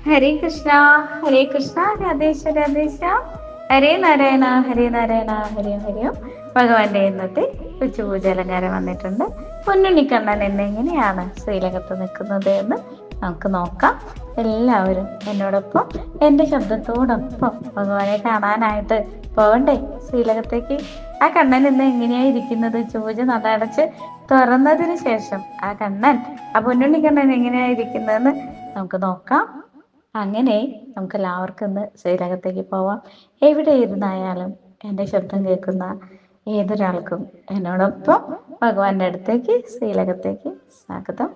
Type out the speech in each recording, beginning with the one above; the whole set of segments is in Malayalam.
ഹരേ കൃഷ്ണ ഹരേ കൃഷ്ണ രാധേശ രാധേശ ഹരേ നാരായണ ഹരേ നാരായണ ഹരേ ഹരിയും. ഭഗവാന്റെ ഇന്നത്തെ ഉച്ചപൂജ അലങ്കാരം വന്നിട്ടുണ്ട്. പൊന്നുണ്ണിക്കണ്ണൻ എന്നെങ്ങനെയാണ് ശ്രീലകത്ത് നിൽക്കുന്നത് എന്ന് നമുക്ക് നോക്കാം. എല്ലാവരും എന്നോടൊപ്പം എൻ്റെ ശബ്ദത്തോടൊപ്പം ഭഗവാനെ കാണാനായിട്ട് പോകണ്ടേ ശ്രീലകത്തേക്ക്. ആ കണ്ണൻ ഇന്ന് എങ്ങനെയാ ഇരിക്കുന്നത്? ഉച്ചപൂജ നടടച്ച് തുറന്നതിന് ശേഷം ആ കണ്ണൻ, ആ പൊന്നുണ്ണിക്കണ്ണൻ എങ്ങനെയാ ഇരിക്കുന്നതെന്ന് നമുക്ക് നോക്കാം. അങ്ങനെ നമുക്ക് എല്ലാവർക്കും ഇന്ന് ശ്രീലകത്തേക്ക് പോവാം. എവിടെ ഇരുന്നായാലും എൻ്റെ ശബ്ദം കേൾക്കുന്ന ഏതൊരാൾക്കും എന്നോടൊപ്പം ഭഗവാന്റെ അടുത്തേക്ക് ശ്രീലകത്തേക്ക് സ്വാഗതം.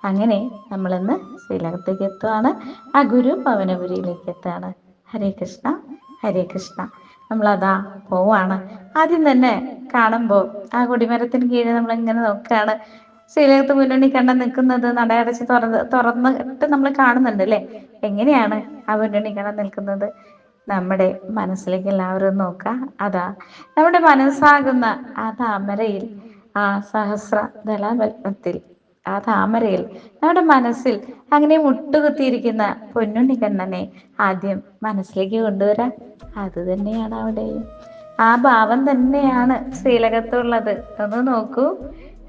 അങ്ങനെ നമ്മളിന്ന് ശ്രീലകത്തേക്ക് എത്തുകയാണ്. ആ ഗുരു ഭവനപുരിയിലേക്ക് എത്തുകയാണ്. ഹരേ കൃഷ്ണ ഹരേ കൃഷ്ണ. നമ്മളതാ പോവാണ്. ആദ്യം തന്നെ കാണുമ്പോൾ ആ കൊടിമരത്തിന് കീഴിൽ നമ്മളിങ്ങനെ നോക്കുകയാണ്. ശ്രീലകത്ത് പൊന്നുണ്ണിക്കണ്ണൻ നിൽക്കുന്നത് നടയടച്ച് തുറന്നിട്ട് നമ്മൾ കാണുന്നുണ്ട് അല്ലേ? എങ്ങനെയാണ് ആ പൊന്നുണ്ണിക്കണ്ണൻ നിൽക്കുന്നത്? നമ്മുടെ മനസ്സിലേക്ക് എല്ലാവരും നോക്കുക. അതാ നമ്മുടെ മനസ്സാകുന്ന ആ താമരയിൽ, ആ സഹസ്ര ദളപത്മത്തിൽ, ആ താമരയിൽ നമ്മുടെ മനസ്സിൽ അങ്ങനെ മുട്ടുകുത്തിയിരിക്കുന്ന പൊന്നുണ്ണിക്കണ്ണനെ ആദ്യം മനസ്സിലേക്ക് കൊണ്ടുവരാം. അത് തന്നെയാണ് അവിടെയും. ആ ഭാവം തന്നെയാണ് ശ്രീലകത്തുള്ളത്. ഒന്ന് നോക്കൂ.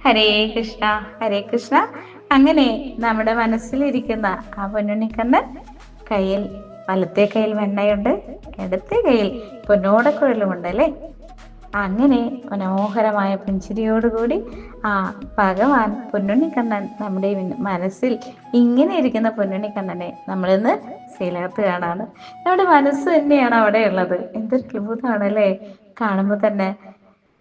ഹരേ കൃഷ്ണ ഹരേ കൃഷ്ണ. അങ്ങനെ നമ്മുടെ മനസ്സിലിരിക്കുന്ന ആ പൊന്നുണ്ണിക്കണ്ണൻ കയ്യിൽ, വലത്തെ കയ്യിൽ വെണ്ണയുണ്ട്, ഇടത്തെ കയ്യിൽ പൊന്നോടക്കുഴലുമുണ്ട് അല്ലേ? അങ്ങനെ മനോഹരമായ പുഞ്ചിരിയോടുകൂടി ആ ഭഗവാൻ പൊന്നുണ്ണിക്കണ്ണൻ നമ്മുടെ മനസ്സിൽ ഇങ്ങനെ ഇരിക്കുന്ന പൊന്നുണ്ണിക്കണ്ണനെ നമ്മളിന്ന് ശ്രീലകത്ത് കാണാണ്. നമ്മുടെ മനസ്സ് തന്നെയാണ് അവിടെ ഉള്ളത്. എന്തൊരു അത്ഭുതമാണ് അല്ലേ? കാണുമ്പോൾ തന്നെ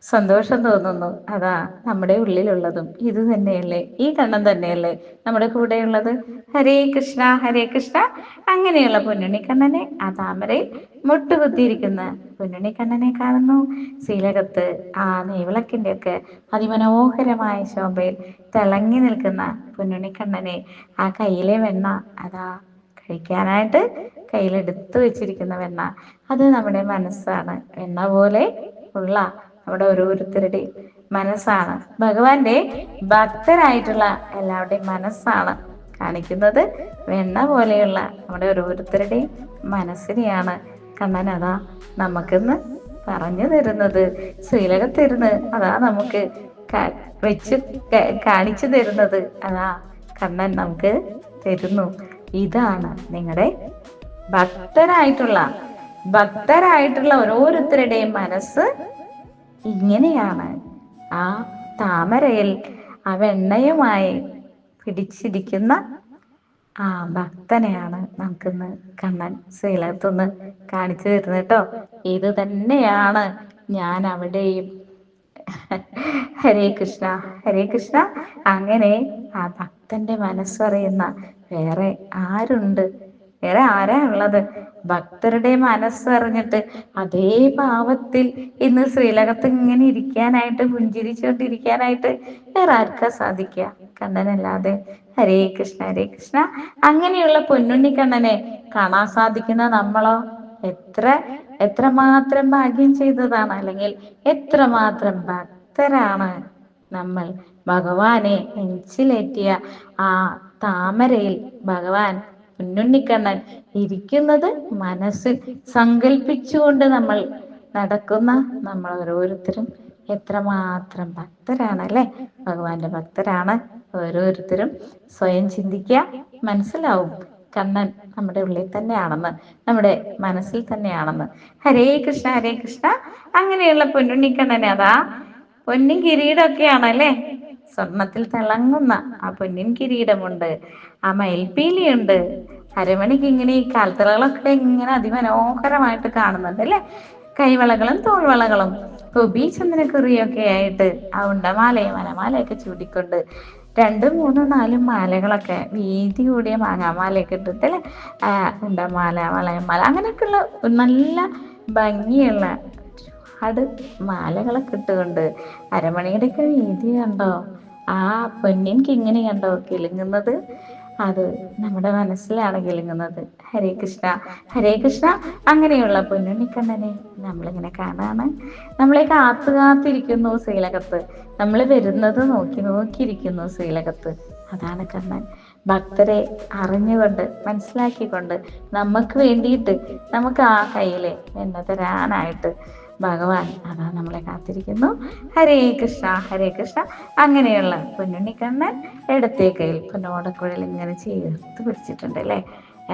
സന്തോഷം തോന്നുന്നു. അതാ നമ്മുടെ ഉള്ളിലുള്ളതും ഇത് തന്നെയല്ലേ? ഈ കണ്ണൻ തന്നെയല്ലേ നമ്മുടെ കൂടെയുള്ളത്? ഹരേ കൃഷ്ണ ഹരേ കൃഷ്ണ. അങ്ങനെയുള്ള പൊന്നുണ്ണിക്കണ്ണനെ, ആ താമരയിൽ മുട്ടുകുത്തിയിരിക്കുന്ന പൊന്നുണ്ണിക്കണ്ണനെ കാണുന്നു. ശ്രീലകത്ത് ആ നെയ്വിളക്കിന്റെ ഒക്കെ അതിമനോഹരമായ ശോഭയിൽ തിളങ്ങി നിൽക്കുന്ന പൊന്നുണ്ണിക്കണ്ണനെ, ആ കയ്യിലെ വെണ്ണ, അതാ കഴിക്കാനായിട്ട് കയ്യിലെടുത്തു വെച്ചിരിക്കുന്ന വെണ്ണ, അത് നമ്മുടെ മനസ്സാണ്. വെണ്ണ പോലെ ഉള്ള നമ്മുടെ ഓരോരുത്തരുടെയും മനസ്സാണ്. ഭഗവാന്റെ ഭക്തരായിട്ടുള്ള എല്ലാവരുടെയും മനസ്സാണ് കാണിക്കുന്നത്. വെണ്ണ പോലെയുള്ള നമ്മുടെ ഓരോരുത്തരുടെയും മനസ്സിനെയാണ് കണ്ണൻ അതാ നമുക്കിന്ന് പറഞ്ഞു തരുന്നത്. ശ്രീലകത്തിരുന്ന് അതാ നമുക്ക് വെച്ച് കാണിച്ചു തരുന്നത്. അതാ കണ്ണൻ നമുക്ക് തരുന്നു. ഇതാണ് നിങ്ങളുടെ ഭക്തരായിട്ടുള്ള ഓരോരുത്തരുടെയും മനസ്സ് ഇങ്ങനെയാണ്. ആ താമരയിൽ ആ വെണ്ണയുമായി പിടിച്ചിരിക്കുന്ന ആ ഭക്തനെയാണ് നമുക്കിന്ന് കണ്ണൻ ശ്രീലകത്തുനിന്ന് കാണിച്ചു തരുന്നത് കേട്ടോ. ഇത് തന്നെയാണ് ഞാൻ അവിടെയും. ഹരേ കൃഷ്ണ ഹരേ കൃഷ്ണ. അങ്ങനെ ആ ഭക്തന്റെ മനസ്സറിയുന്ന വേറെ ആരുണ്ട്? വേറെ ആരാ ഉള്ളത്? ഭക്തരുടെ മനസ്സറിഞ്ഞിട്ട് അതേ ഭാവത്തിൽ ഇന്ന് ശ്രീലകത്ത് ഇങ്ങനെ ഇരിക്കാനായിട്ട്, പുഞ്ചിരിച്ചോണ്ടിരിക്കാനായിട്ട് വേറെ ആർക്കാ സാധിക്കുക? കണ്ണനല്ലാതെ. ഹരേ കൃഷ്ണ ഹരേ കൃഷ്ണ. അങ്ങനെയുള്ള പൊന്നുണ്ണിക്കണ്ണനെ കാണാൻ സാധിക്കുന്ന നമ്മളോ എത്രമാത്രം ഭാഗ്യം ചെയ്തതാണ്, അല്ലെങ്കിൽ എത്രമാത്രം ഭക്തരാണ് നമ്മൾ. ഭഗവാനെ നെഞ്ചിലേറ്റിയ ആ താമരയിൽ ഭഗവാൻ പൊന്നുണ്ണിക്കണ്ണൻ ഇരിക്കുന്നത് മനസ്സിൽ സങ്കല്പിച്ചുകൊണ്ട് നമ്മൾ നടക്കുന്ന നമ്മൾ ഓരോരുത്തരും എത്രമാത്രം ഭക്തരാണ് അല്ലേ? ഭഗവാന്റെ ഭക്തരാണ് ഓരോരുത്തരും. സ്വയം ചിന്തിക്കുക, മനസ്സിലാവും കണ്ണൻ നമ്മുടെ ഉള്ളിൽ തന്നെയാണെന്ന്, നമ്മുടെ മനസ്സിൽ തന്നെയാണെന്ന്. ഹരേ കൃഷ്ണ ഹരേ കൃഷ്ണ. അങ്ങനെയുള്ള പൊന്നുണ്ണിക്കണ്ണനെ അതാ പൊന്നിൻ കിരീടമൊക്കെയാണല്ലേ? സ്വർണത്തിൽ തിളങ്ങുന്ന ആ പൊന്നിൻ കിരീടമുണ്ട്, ആ മയിൽപ്പീലിയുണ്ട്. അരമണിക്ക് ഇങ്ങനെ ഈ കാൽത്തളകളൊക്കെ ഇങ്ങനെ അതിമനോഹരമായിട്ട് കാണുന്നുണ്ട് അല്ലേ? കൈവളകളും തോൾവളകളും കൊബി ചന്ദനക്കുറിയൊക്കെ ആയിട്ട് ആ ഉണ്ടമാലയും വനമാലയൊക്കെ ചൂടിക്കൊണ്ട് 2, 3, 4 മാലകളൊക്കെ, വീതി കൂടിയ മാങ്ങാമാലയൊക്കെ ഇട്ടിട്ട് അല്ലേ? ഉണ്ടമാല, വളയമാല, അങ്ങനെയൊക്കെയുള്ള നല്ല ഭംഗിയുള്ള ഒരുപാട് മാലകളൊക്കെ ഇട്ടുകൊണ്ട് അരമണിയുടെയൊക്കെ വീതി കണ്ടോ? ആ പൊന്നിൻ കിങ്ങിണി കണ്ടോ കിലുങ്ങുന്നത്? അത് നമ്മുടെ മനസ്സിലാണ് കിലുങ്ങുന്നത്. ഹരേ കൃഷ്ണ ഹരേ കൃഷ്ണ. അങ്ങനെയുള്ള പൊന്നുണ്ണിക്കണ്ണനെ നമ്മളിങ്ങനെ കാണാണ്. നമ്മളെ കാത്തിരിക്കുന്നു ശ്രീലകത്ത്. നമ്മൾ വരുന്നത് നോക്കിയിരിക്കുന്നു ശ്രീലകത്ത്. അതാണ് കണ്ണൻ. ഭക്തരെ അറിഞ്ഞുകൊണ്ട് മനസ്സിലാക്കിക്കൊണ്ട് നമുക്ക് വേണ്ടിയിട്ട് നമുക്ക് ആ കയ്യിലെ എണ്ണ തരാനായിട്ട് ഭഗവാൻ അതാ നമ്മളെ കാത്തിരിക്കുന്നു. ഹരേ കൃഷ്ണ ഹരേ കൃഷ്ണ. അങ്ങനെയുള്ള പൊന്നുണ്ണിക്കണ്ണൻ ഇടത്തെ കയ്യിൽ പൊന്നോടക്കുഴൽ ഇങ്ങനെ ചേർത്ത് പിടിച്ചിട്ടുണ്ട് അല്ലേ.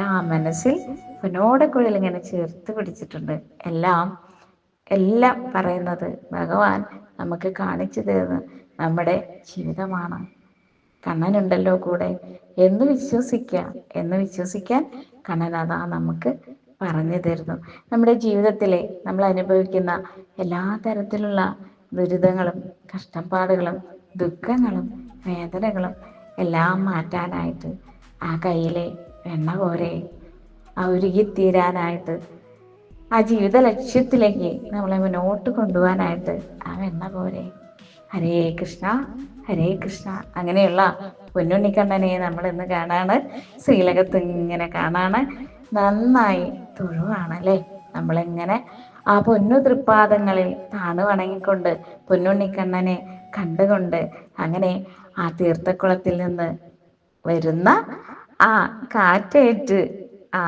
ആ മനസ്സിൽ പൊന്നോടക്കുഴൽ ഇങ്ങനെ ചേർത്ത് പിടിച്ചിട്ടുണ്ട്. എല്ലാം എല്ലാം പറയുന്നത് ഭഗവാൻ നമുക്ക് കാണിച്ചു തരുന്ന നമ്മുടെ ജീവിതമാണ്. കണ്ണനുണ്ടല്ലോ കൂടെ എന്ന് വിശ്വസിക്കാം, എന്ന് വിശ്വസിക്കാൻ കണ്ണനതാ നമുക്ക് പറഞ്ഞു തരുന്നു. നമ്മുടെ ജീവിതത്തിലെ നമ്മൾ അനുഭവിക്കുന്ന എല്ലാ തരത്തിലുള്ള ദുരിതങ്ങളും കഷ്ടപ്പാടുകളും ദുഃഖങ്ങളും വേദനകളും എല്ലാം മാറ്റാനായിട്ട് ആ കയ്യിലെ വെണ്ണ പോരെ, ആ ഉരുകിത്തീരാനായിട്ട്, ആ ജീവിത ലക്ഷ്യത്തിലേക്ക് നമ്മളെ മുന്നോട്ട് കൊണ്ടുപോകാനായിട്ട് ആ വെണ്ണ പോരെ. ഹരേ കൃഷ്ണ ഹരേ കൃഷ്ണ. അങ്ങനെയുള്ള പൊന്നുണ്ണിക്കണ്ണനെ നമ്മൾ ഇന്ന് കാണാണ്, ശ്രീലകത്ത് ഇങ്ങനെ കാണാണ്, നന്നായി തൊഴുവാണല്ലേ. നമ്മളിങ്ങനെ ആ പൊന്നു തൃപ്പാദങ്ങളിൽ താണു വണങ്ങിക്കൊണ്ട് പൊന്നുണ്ണിക്കണ്ണനെ കണ്ടുകൊണ്ട് അങ്ങനെ ആ തീർത്ഥക്കുളത്തിൽ നിന്ന് വരുന്ന ആ കാറ്റേറ്റ് ആ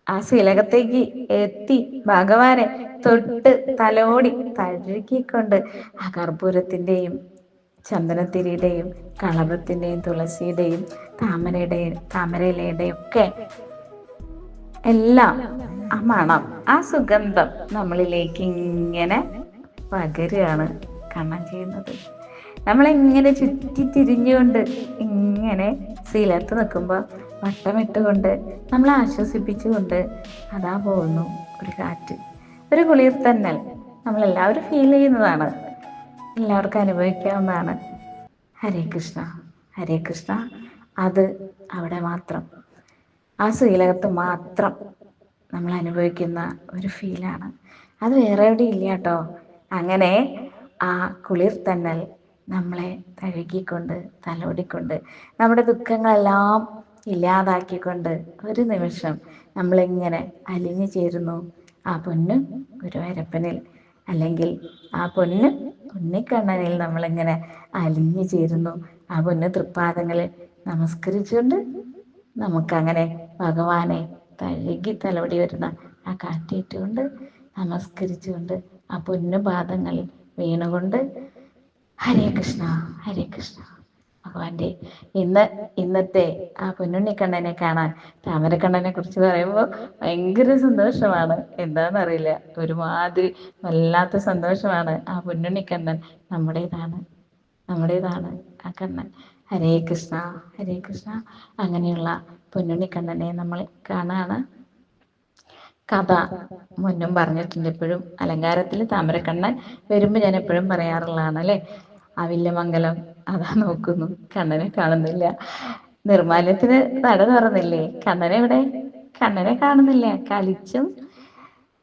ആ ശീലകത്തേക്ക് എത്തി ഭഗവാനെ തൊട്ട് തലോടി തഴുകിക്കൊണ്ട് ആ കർപ്പൂരത്തിൻ്റെയും ചന്ദനത്തിരിയുടെയും കളഭത്തിൻ്റെയും തുളസിയുടെയും താമരയിലയുടെയും ഒക്കെ എല്ലാം ആ മണം, ആ സുഗന്ധം നമ്മളിലേക്ക് ഇങ്ങനെ പകരുകയാണ് കണ്ണൻ ചെയ്യുന്നത്. നമ്മളിങ്ങനെ ചുറ്റി തിരിഞ്ഞുകൊണ്ട് ഇങ്ങനെ ശീലത്ത് നിൽക്കുമ്പോൾ വട്ടമിട്ടുകൊണ്ട് നമ്മളെ ആശ്വസിപ്പിച്ചുകൊണ്ട് അതാ പോകുന്നു ഒരു കാറ്റ്, ഒരു കുളിർ തന്നൽ. നമ്മളെല്ലാവരും ഫീൽ ചെയ്യുന്നതാണ്, എല്ലാവർക്കും അനുഭവിക്കാവുന്നതാണ്. ഹരേ കൃഷ്ണ ഹരേ കൃഷ്ണ. അത് അവിടെ മാത്രം, ആ ശ്രീലകത്ത് മാത്രം നമ്മൾ അനുഭവിക്കുന്ന ഒരു ഫീലാണ്. അത് വേറെ എവിടെയും ഇല്ല കേട്ടോ. അങ്ങനെ ആ കുളിർ തന്നൽ നമ്മളെ തഴുകിക്കൊണ്ട് തലോടിക്കൊണ്ട് നമ്മുടെ ദുഃഖങ്ങളെല്ലാം ഇല്ലാതാക്കിക്കൊണ്ട് ഒരു നിമിഷം നമ്മളിങ്ങനെ അലിഞ്ഞു ചേരുന്നു ആ പൊന്നു ഗുരുവായൂരപ്പനിൽ, അല്ലെങ്കിൽ ആ പൊന്നു ഉണ്ണിക്കണ്ണനിൽ നമ്മളിങ്ങനെ അലിഞ്ഞു ചേരുന്നു. ആ പൊന്നു തൃപ്പാദങ്ങളിൽ നമസ്കരിച്ചുകൊണ്ട് നമുക്കങ്ങനെ ഭഗവാനെ തഴുകി തലോടി വരുന്ന ആ കാറ്റേറ്റുകൊണ്ട് നമസ്കരിച്ചുകൊണ്ട് ആ പൊന്നു പാദങ്ങളിൽ വീണുകൊണ്ട് ഹരേ കൃഷ്ണ ഹരേ കൃഷ്ണ. ഭഗവാന്റെ ഇന്നത്തെ ആ പൊന്നുണ്ണിക്കണ്ണനെ കാണാൻ, താമരക്കണ്ണനെ കുറിച്ച് പറയുമ്പോൾ ഭയങ്കര സന്തോഷമാണ്. എന്താണെന്നറിയില്ല, ഒരുമാതിരി വല്ലാത്ത സന്തോഷമാണ്. ആ പൊന്നുണ്ണിക്കണ്ണൻ നമ്മുടേതാണ്, നമ്മുടേതാണ് ആ കണ്ണൻ. ഹരേ കൃഷ്ണ ഹരേ കൃഷ്ണ. അങ്ങനെയുള്ള പൊന്നുണ്ണിക്കണ്ണനെ നമ്മൾ കാണാണ്. കഥ മുന്നും പറഞ്ഞിട്ടുണ്ട്. എപ്പോഴും അലങ്കാരത്തിൽ താമരക്കണ്ണൻ വരുമ്പോൾ ഞാൻ എപ്പോഴും പറയാറുള്ളതാണ് അല്ലേ. ആ വില്യമംഗലം അതാ നോക്കുന്നു, കണ്ണനെ കാണുന്നില്ല. നിർമ്മാല്യത്തിന് നട തുറന്നില്ലേ, കണ്ണനെവിടെ? കണ്ണനെ കാണുന്നില്ല.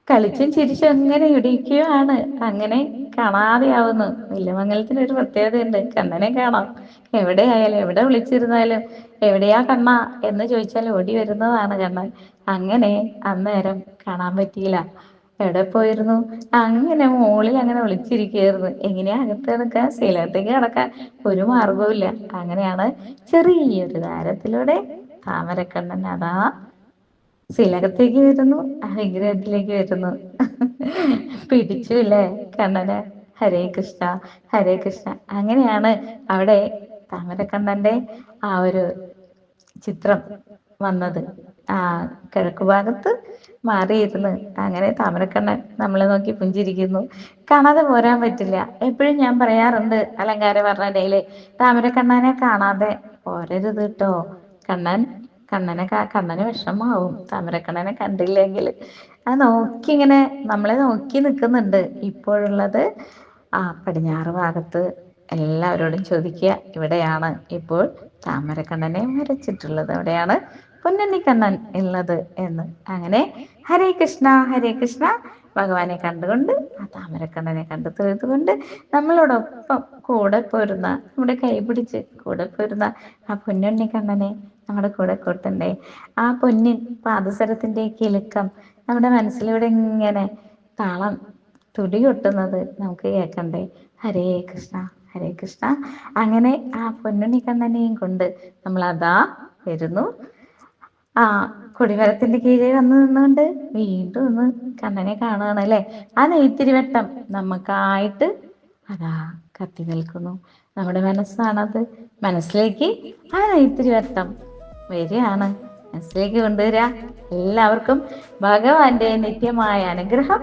കളിച്ചും ചിരിച്ചും അങ്ങനെ ഇടിക്കുകയാണ്, അങ്ങനെ കാണാതെയാവുന്നു. വില്യമംഗലത്തിന് ഒരു പ്രത്യേകതയുണ്ട്, കണ്ണനെ കാണാം. എവിടെ ആയാലും എവിടെ വിളിച്ചിരുന്നാലും എവിടെയാ കണ്ണ എന്ന് ചോദിച്ചാൽ ഓടി വരുന്നതാണ് കണ്ണൻ. അങ്ങനെ അന്നേരം കാണാൻ പറ്റിയില്ല. എവിടെ പോയിരുന്നു? അങ്ങനെ മുകളിൽ അങ്ങനെ വിളിച്ചിരിക്കുകയായിരുന്നു. എങ്ങനെയാ അകത്ത് കിടക്കാൻ, ശീലത്തേക്ക് കിടക്കാൻ ഒരു മാർഗവുമില്ല. അങ്ങനെയാണ് ചെറിയൊരു താരത്തിലൂടെ താമരക്കണ്ണൻ അതാ ശീലകത്തേക്ക് വരുന്നു, ആ വിഗ്രഹത്തിലേക്ക് വരുന്നു. പിടിച്ചു ഇല്ലേ കണ്ണന്. ഹരേ കൃഷ്ണ ഹരേ കൃഷ്ണ. അങ്ങനെയാണ് അവിടെ താമരക്കണ്ണന്റെ ആ ഒരു ചിത്രം വന്നത്. ആ കിഴക്ക് ഭാഗത്ത് മാറിയിരുന്ന് അങ്ങനെ താമരക്കണ്ണൻ നമ്മളെ നോക്കി പുഞ്ചിരിക്കുന്നു. കാണാതെ പോരാൻ പറ്റില്ല. എപ്പോഴും ഞാൻ പറയാറുണ്ട് അലങ്കാര വർണ്ണനയില്, താമരക്കണ്ണനെ കാണാതെ പോരരുത് കേട്ടോ. കണ്ണന് വിഷമാവും താമരക്കണ്ണനെ കണ്ടില്ലെങ്കിൽ. അത് നോക്കി ഇങ്ങനെ നമ്മളെ നോക്കി നിൽക്കുന്നുണ്ട്. ഇപ്പോഴുള്ളത് ആ പടിഞ്ഞാറ് ഭാഗത്ത്. എല്ലാവരോടും ചോദിക്കുക, ഇവിടെയാണ് ഇപ്പോൾ താമരക്കണ്ണനെ വരച്ചിട്ടുള്ളത്, അവിടെയാണ് പൊന്നുണ്ണിക്കണ്ണൻ ഉള്ളത് എന്ന്. അങ്ങനെ ഹരേ കൃഷ്ണ ഹരേ കൃഷ്ണ. ഭഗവാനെ കണ്ടുകൊണ്ട് ആ താമരക്കണ്ണനെ കണ്ടു തൊഴുതുകൊണ്ട് നമ്മളോടൊപ്പം കൂടെ പോരുന്ന, നമ്മുടെ കൈ പിടിച്ച് കൂടെ പോരുന്ന ആ പൊന്നുണ്ണിക്കണ്ണനെ നമ്മുടെ കൂടെ കൂട്ടണ്ടേ. ആ പൊന്നിൻ പാദസരത്തിന്റെ കിലുക്കം നമ്മുടെ മനസ്സിലൂടെ ഇങ്ങനെ താളം തുടി കൊട്ടുന്നത് നമുക്ക് കേൾക്കണ്ടേ. ഹരേ കൃഷ്ണ ഹരേ കൃഷ്ണ. അങ്ങനെ ആ പൊന്നുണ്ണി കണ്ണനെയും കൊണ്ട് നമ്മൾ അതാ വരുന്നു. ആ കൊടിമരത്തിന്റെ കീഴിൽ വന്ന് നിന്നുകൊണ്ട് വീണ്ടും ഒന്ന് കണ്ണനെ കാണുകയാണ് അല്ലെ. ആ നെയ്ത്തിരിവട്ടം നമുക്കായിട്ട് അതാ കത്തി നിൽക്കുന്നു. നമ്മുടെ മനസ്സാണത്. മനസ്സിലേക്ക് ആ നെയ്ത്തിരിവട്ടം വരികയാണ്. മനസ്സിലേക്ക് കൊണ്ടുവരിക. എല്ലാവർക്കും ഭഗവാന്റെ നിത്യമായ അനുഗ്രഹം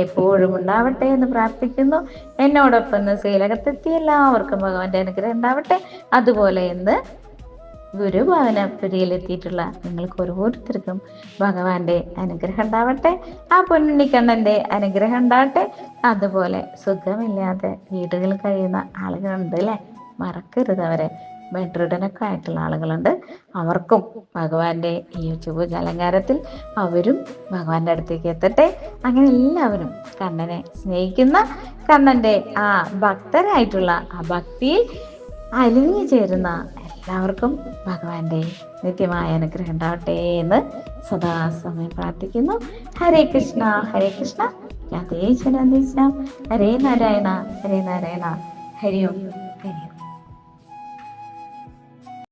എപ്പോഴും ഉണ്ടാവട്ടെ എന്ന് പ്രാർത്ഥിക്കുന്നു. എന്നോടൊപ്പം ഇന്ന് ശ്രീലകത്തെത്തിയ എല്ലാവർക്കും ഭഗവാന്റെ അനുഗ്രഹം ഉണ്ടാവട്ടെ. അതുപോലെ ഇന്ന് ഗുരുഭവനപുരിയിലെത്തിയിട്ടുള്ള നിങ്ങൾക്ക് ഓരോരുത്തർക്കും ഭഗവാന്റെ അനുഗ്രഹം ഉണ്ടാവട്ടെ. ആ പൊന്നുണ്ണിക്കണ്ണന്റെ അനുഗ്രഹം ഉണ്ടാവട്ടെ. അതുപോലെ സുഖമില്ലാതെ വീടുകളിൽ കഴിയുന്ന ആളുകളുണ്ട് അല്ലേ, മറക്കരുത് അവരെ. ബെഡ്രിഡനൊക്കെ ആയിട്ടുള്ള ആളുകളുണ്ട്. അവർക്കും ഭഗവാന്റെ ഈ ഉച്ചപൂജാലങ്കാരത്തിൽ അവരും ഭഗവാന്റെ അടുത്തേക്ക് എത്തട്ടെ. അങ്ങനെ എല്ലാവരും കണ്ണനെ സ്നേഹിക്കുന്ന, കണ്ണന്റെ ആ ഭക്തരായിട്ടുള്ള ആ ഭക്തിയിൽ അലിഞ്ഞു ചേരുന്ന എല്ലാവർക്കും ഭഗവാന്റെ നിത്യമായ അനുഗ്രഹം ഉണ്ടാവട്ടെ എന്ന് സദാസമയം പ്രാർത്ഥിക്കുന്നു. ഹരേ കൃഷ്ണ ഹരേ കൃഷ്ണ, രാധേ ശ്യാം, ഹരേ നാരായണ ഹരേ നാരായണ, ഹരി ഓം ഹരി ഓം.